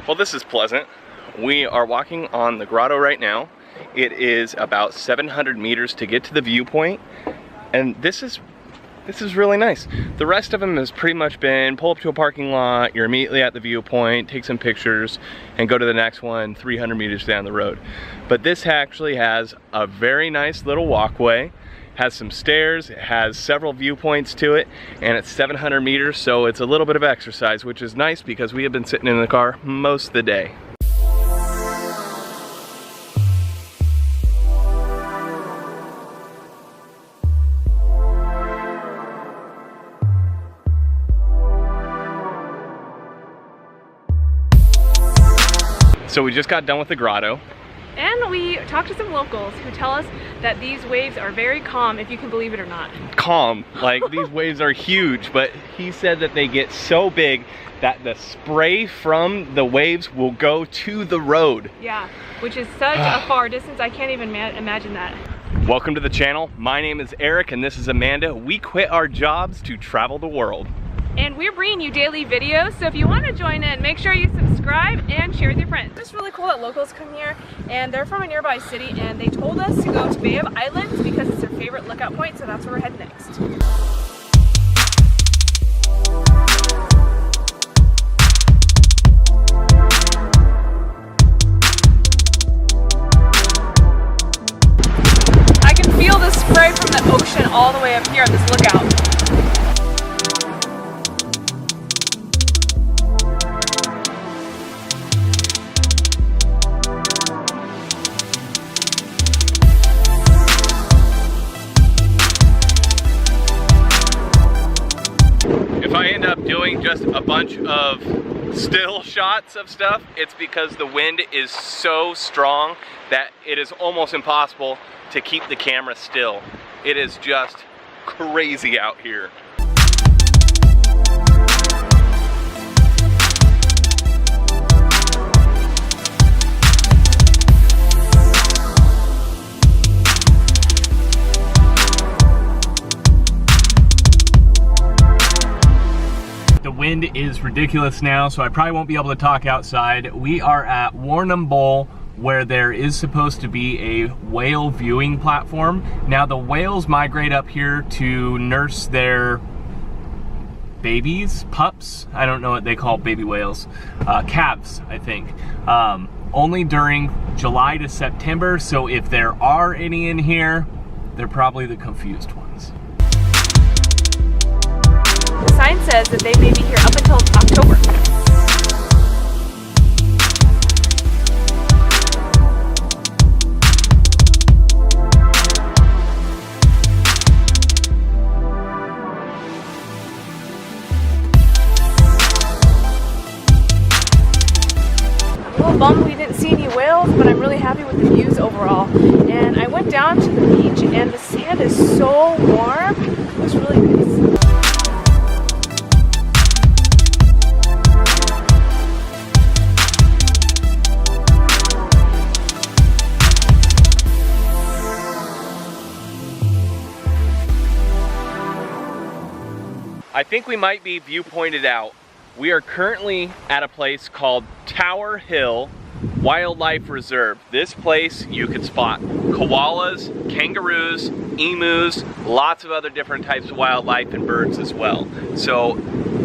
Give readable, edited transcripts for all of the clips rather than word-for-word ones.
Well, this is pleasant. We are walking on the grotto right now. It is about 700 meters to get to the viewpoint, and this is really nice. The rest of them has pretty much been pull up to a parking lot, you're immediately at the viewpoint, take some pictures, and go to the next one 300 meters down the road. But this actually has a very nice little walkway, has some stairs, it has several viewpoints to it, and it's 700 meters, so it's a little bit of exercise, which is nice because we have been sitting in the car most of the day. So we just got done with the grotto. And we talked to some locals who tell us that these waves are very calm, if you can believe it or not. Calm, like these waves are huge, but he said that they get so big that the spray from the waves will go to the road. Yeah, which is such a far distance, I can't even imagine that. Welcome to the channel. My name is Eric and this is Amanda. We quit our jobs to travel the world. And we're bringing you daily videos, so if you want to join in, make sure you subscribe and share with your friends. It's really cool that locals come here, and they're from a nearby city, and they told us to go to Bay of Islands because it's their favorite lookout point, so that's where we're heading next. I can feel the spray from the ocean all the way up here at this lookout. I end up doing just a bunch of still shots of stuff, it's because the wind is so strong that it is almost impossible to keep the camera still. It is just crazy out here. The wind is ridiculous now, so I probably won't be able to talk outside. We are at Warrnambool, where there is supposed to be a whale viewing platform. Now the whales migrate up here to nurse their babies, pups, I don't know what they call baby whales, calves, I think. Only during July to September, so if there are any in here, they're probably the confused ones. The sign says that they may be here up until October. I'm a little bummed we didn't see any whales, but I'm really happy with the views overall. And I went down to the beach and the sand is so warm. It was really nice. I think we might be viewpointed out. We are currently at a place called Tower Hill Wildlife Reserve. This place you could spot koalas, kangaroos, emus, lots of other different types of wildlife and birds as well. So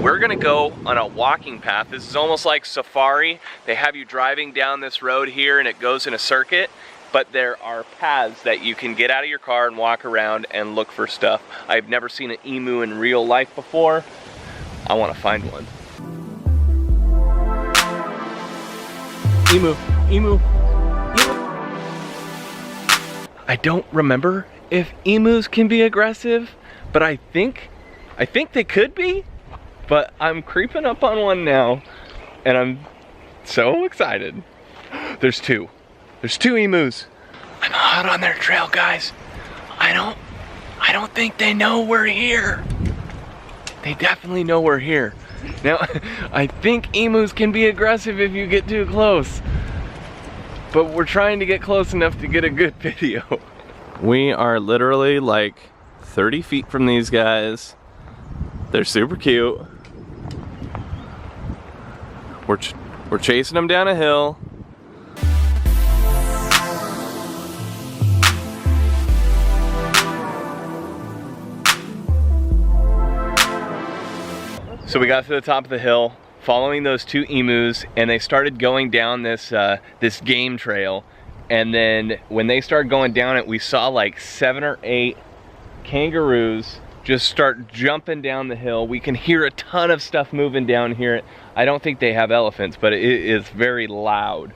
we're gonna go on a walking path. This is almost like safari. They have you driving down this road here and it goes in a circuit. But there are paths that you can get out of your car and walk around and look for stuff. I've never seen an emu in real life before. I want to find one. Emu, emu, emu. I don't remember if emus can be aggressive, but I think they could be. But I'm creeping up on one now, and I'm so excited. There's two. There's two emus. I'm hot on their trail, guys. I don't think they know we're here. They definitely know we're here. Now, I think emus can be aggressive if you get too close. But we're trying to get close enough to get a good video. We are literally like 30 feet from these guys. They're super cute. We're chasing them down a hill. So we got to the top of the hill, following those two emus, and they started going down this this game trail. And then when they started going down it, we saw like 7 or 8 kangaroos just start jumping down the hill. We can hear a ton of stuff moving down here. I don't think they have elephants, but it is very loud.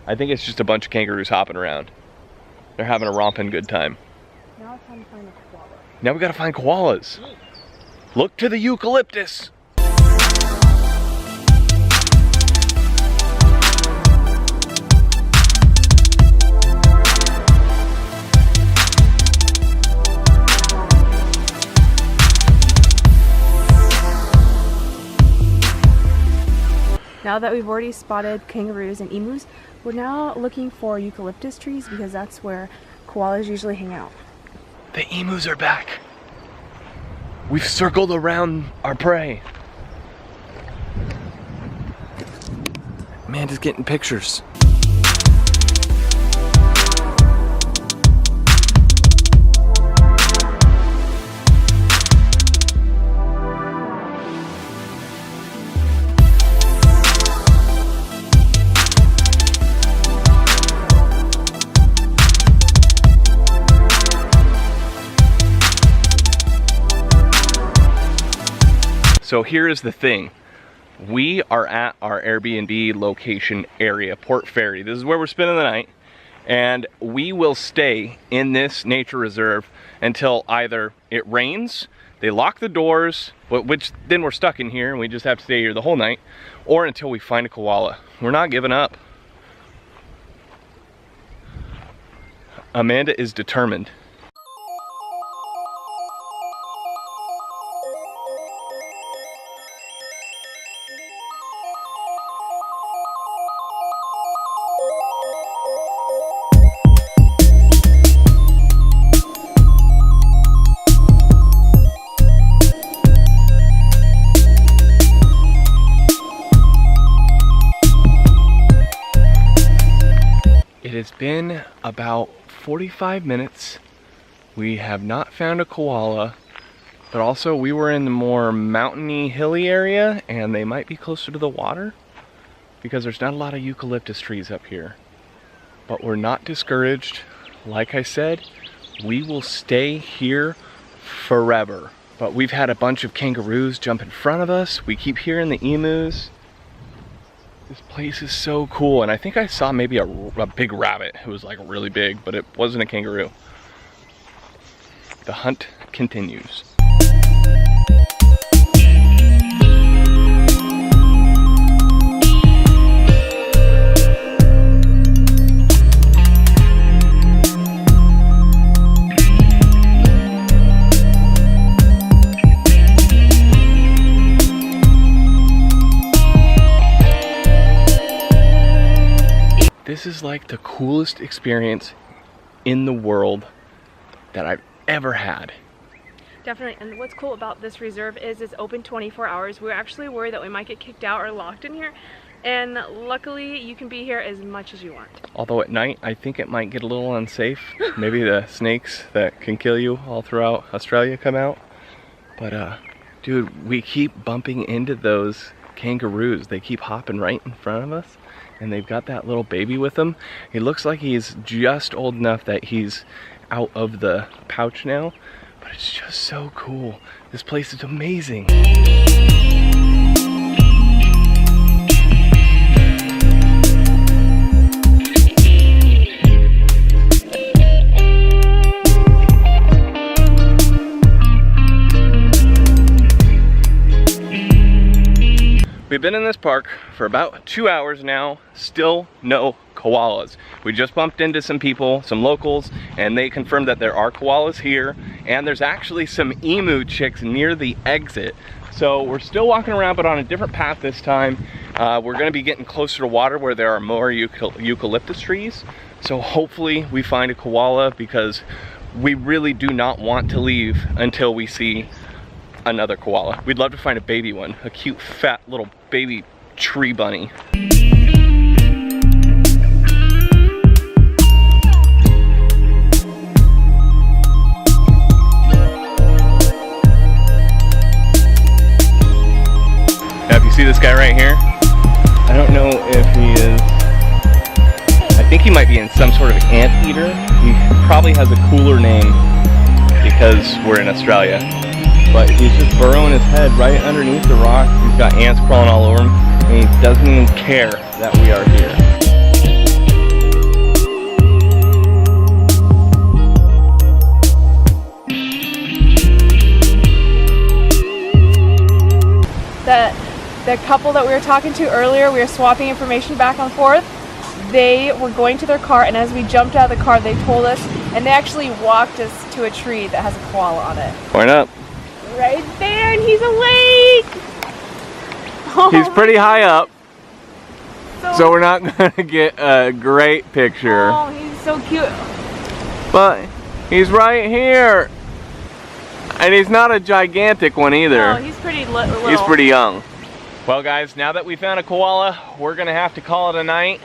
I think it's just a bunch of kangaroos hopping around. They're having a romping good time. Now it's time to find a koala. Now we gotta find koalas. Look to the eucalyptus. Now that we've already spotted kangaroos and emus, we're now looking for eucalyptus trees because that's where koalas usually hang out. The emus are back. We've circled around our prey. Amanda's getting pictures. So here is the thing. We are at our Airbnb location area, Port Fairy. This is where we're spending the night. And we will stay in this nature reserve until either it rains, they lock the doors, which then we're stuck in here and we just have to stay here the whole night, or until we find a koala. We're not giving up. Amanda is determined. It has been about 45 minutes. We have not found a koala, but also we were in the more mountainy, hilly area, and they might be closer to the water because there's not a lot of eucalyptus trees up here. But we're not discouraged. Like I said, we will stay here forever. But we've had a bunch of kangaroos jump in front of us. We keep hearing the emus. This place is so cool, and I think I saw maybe a big rabbit who was like really big, but it wasn't a kangaroo. The hunt continues. This is like the coolest experience in the world that I've ever had. Definitely, and what's cool about this reserve is it's open 24 hours. We're actually worried that we might get kicked out or locked in here, and luckily you can be here as much as you want. Although at night I think it might get a little unsafe. Maybe the snakes that can kill you all throughout Australia come out. But dude, we keep bumping into those kangaroos. They keep hopping right in front of us. And they've got that little baby with them. He looks like he's just old enough that he's out of the pouch now, but it's just so cool. This place is amazing. We've been in this park for about 2 hours now, still no koalas. We just bumped into some people, some locals, and they confirmed that there are koalas here, and there's actually some emu chicks near the exit. So we're still walking around, but on a different path this time. We're gonna be getting closer to water where there are more eucalyptus trees. So hopefully we find a koala, because we really do not want to leave until we see another koala. We'd love to find a baby one, a cute, fat little baby tree bunny. see this guy right here? I don't know if he is, I think he might be in some sort of anteater. He probably has a cooler name because we're in Australia. But he's just burrowing his head right underneath the rock. He's got ants crawling all over him, and he doesn't even care that we are here. The couple that we were talking to earlier, we were swapping information back and forth. They were going to their car, and as we jumped out of the car, they told us, and they actually walked us to a tree that has a koala on it. Point up. Right there, and he's awake! Oh, he's pretty high up, so we're not gonna get a great picture. Oh, he's so cute. But he's right here. And he's not a gigantic one either. No, he's pretty little. He's pretty young. Well guys, now that we found a koala, we're gonna have to call it a night.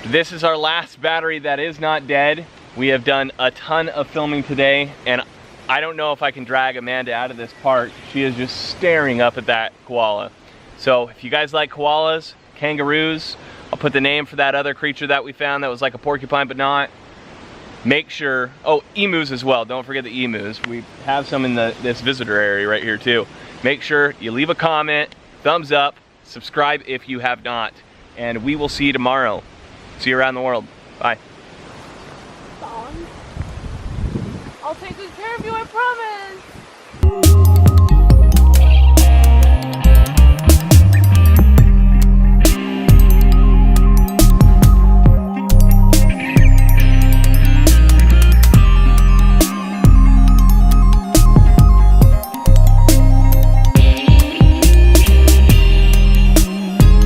This is our last battery that is not dead. We have done a ton of filming today, and I don't know if I can drag Amanda out of this park. She is just staring up at that koala. So if you guys like koalas, kangaroos, I'll put the name for that other creature that we found that was like a porcupine but not. Make sure, oh, emus as well. Don't forget the emus. We have some in this visitor area right here too. Make sure you leave a comment, thumbs up, subscribe if you have not, and we will see you tomorrow. See you around the world. Bye. I'll take good care of you, I promise.